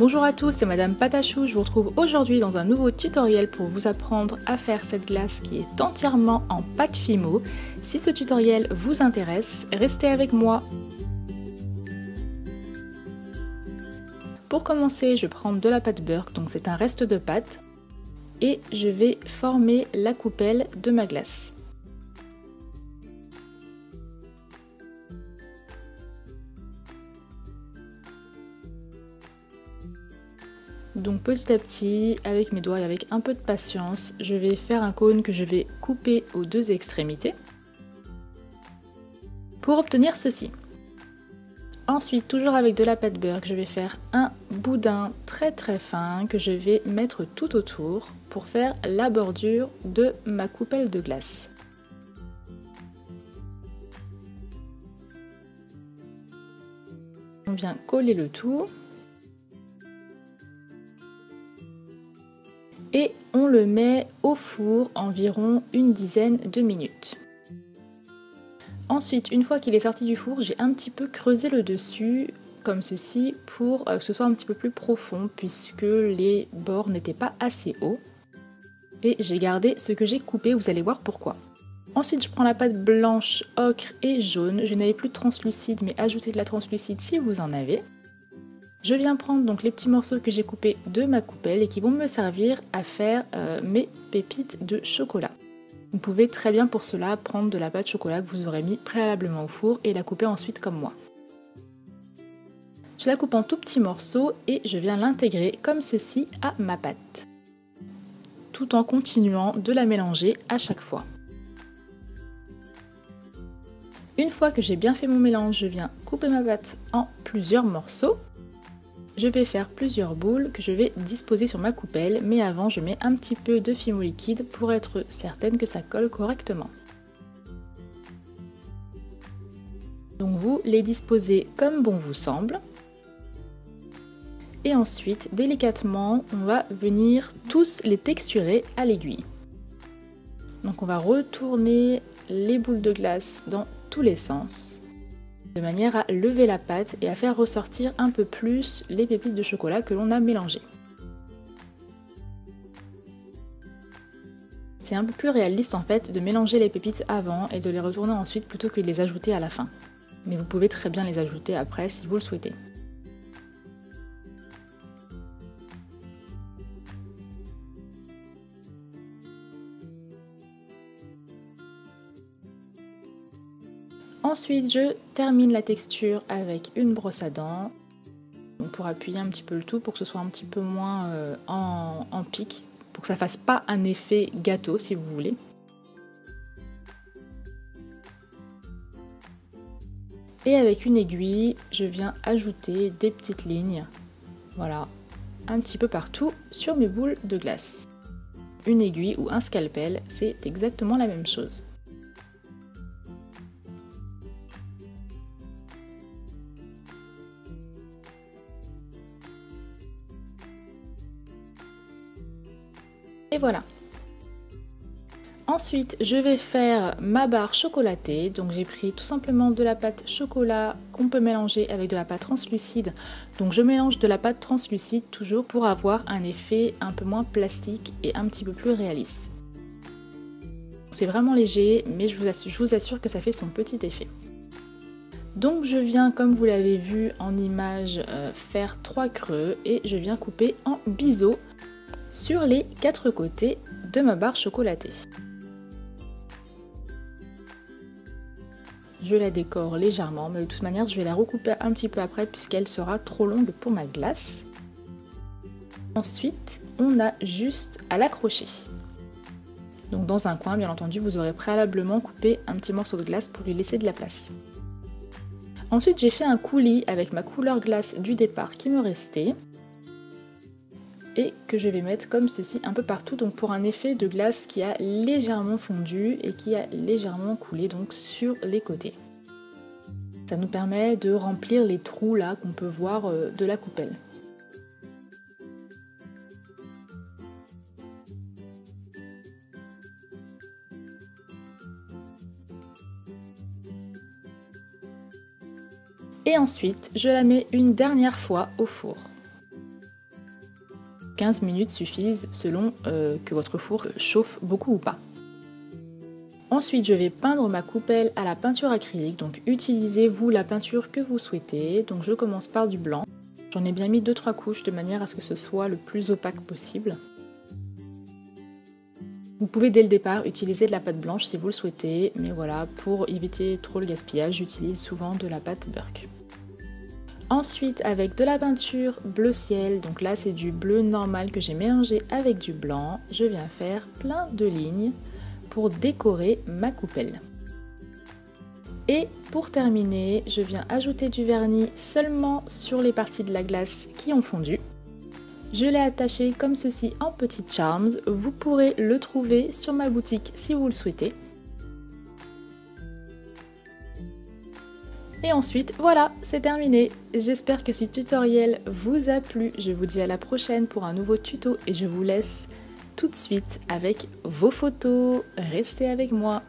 Bonjour à tous, c'est Madame Patachou, je vous retrouve aujourd'hui dans un nouveau tutoriel pour vous apprendre à faire cette glace qui est entièrement en pâte Fimo. Si ce tutoriel vous intéresse, restez avec moi. Pour commencer, je prends de la pâte Burke, donc c'est un reste de pâte, et je vais former la coupelle de ma glace. Donc petit à petit, avec mes doigts et avec un peu de patience, je vais faire un cône que je vais couper aux deux extrémités pour obtenir ceci. Ensuite, toujours avec de la pâte Burke, je vais faire un boudin très fin que je vais mettre tout autour pour faire la bordure de ma coupelle de glace. On vient coller le tout. Et on le met au four environ une dizaine de minutes. Ensuite, une fois qu'il est sorti du four, j'ai un petit peu creusé le dessus comme ceci pour que ce soit un petit peu plus profond puisque les bords n'étaient pas assez hauts. Et j'ai gardé ce que j'ai coupé, vous allez voir pourquoi. Ensuite, je prends la pâte blanche, ocre et jaune. Je n'avais plus de translucide, mais ajoutez de la translucide si vous en avez. Je viens prendre donc les petits morceaux que j'ai coupés de ma coupelle et qui vont me servir à faire mes pépites de chocolat. Vous pouvez très bien pour cela prendre de la pâte chocolat que vous aurez mis préalablement au four et la couper ensuite comme moi. Je la coupe en tout petits morceaux et je viens l'intégrer comme ceci à ma pâte, tout en continuant de la mélanger à chaque fois. Une fois que j'ai bien fait mon mélange, je viens couper ma pâte en plusieurs morceaux. Je vais faire plusieurs boules que je vais disposer sur ma coupelle, mais avant je mets un petit peu de Fimo liquide pour être certaine que ça colle correctement. Donc vous les disposez comme bon vous semble. Et ensuite, délicatement, on va venir tous les texturer à l'aiguille. Donc on va retourner les boules de glace dans tous les sens, de manière à lever la pâte et à faire ressortir un peu plus les pépites de chocolat que l'on a mélangées. C'est un peu plus réaliste en fait de mélanger les pépites avant et de les retourner ensuite plutôt que de les ajouter à la fin. Mais vous pouvez très bien les ajouter après si vous le souhaitez. Ensuite, je termine la texture avec une brosse à dents pour appuyer un petit peu le tout pour que ce soit un petit peu moins en pic, pour que ça fasse pas un effet gâteau si vous voulez. Et avec une aiguille, je viens ajouter des petites lignes, voilà, un petit peu partout sur mes boules de glace. Une aiguille ou un scalpel, c'est exactement la même chose. Et voilà. Ensuite, je vais faire ma barre chocolatée. Donc j'ai pris tout simplement de la pâte chocolat qu'on peut mélanger avec de la pâte translucide. Donc je mélange de la pâte translucide toujours pour avoir un effet un peu moins plastique et un petit peu plus réaliste. C'est vraiment léger, mais je vous assure que ça fait son petit effet. Donc je viens, comme vous l'avez vu en image, faire 3 creux et je viens couper en biseau sur les 4 côtés de ma barre chocolatée. Je la décore légèrement, mais de toute manière je vais la recouper un petit peu après puisqu'elle sera trop longue pour ma glace. Ensuite, on a juste à l'accrocher. Donc dans un coin, bien entendu, vous aurez préalablement coupé un petit morceau de glace pour lui laisser de la place. Ensuite, j'ai fait un coulis avec ma couleur glace du départ qui me restait, et que je vais mettre comme ceci un peu partout, donc pour un effet de glace qui a légèrement fondu et qui a légèrement coulé donc sur les côtés. Ça nous permet de remplir les trous là qu'on peut voir de la coupelle. Et ensuite, je la mets une dernière fois au four. 15 minutes suffisent selon que votre four chauffe beaucoup ou pas. Ensuite, je vais peindre ma coupelle à la peinture acrylique, donc utilisez-vous la peinture que vous souhaitez. Donc je commence par du blanc. J'en ai bien mis 2-3 couches de manière à ce que ce soit le plus opaque possible. Vous pouvez dès le départ utiliser de la pâte blanche si vous le souhaitez, mais voilà, pour éviter trop le gaspillage, j'utilise souvent de la pâte Burke. Ensuite, avec de la peinture bleu ciel, donc là c'est du bleu normal que j'ai mélangé avec du blanc, je viens faire plein de lignes pour décorer ma coupelle. Et pour terminer, je viens ajouter du vernis seulement sur les parties de la glace qui ont fondu. Je l'ai attaché comme ceci en petites charms, vous pourrez le trouver sur ma boutique si vous le souhaitez. Et ensuite, voilà, c'est terminé. J'espère que ce tutoriel vous a plu. Je vous dis à la prochaine pour un nouveau tuto et je vous laisse tout de suite avec vos photos. Restez avec moi.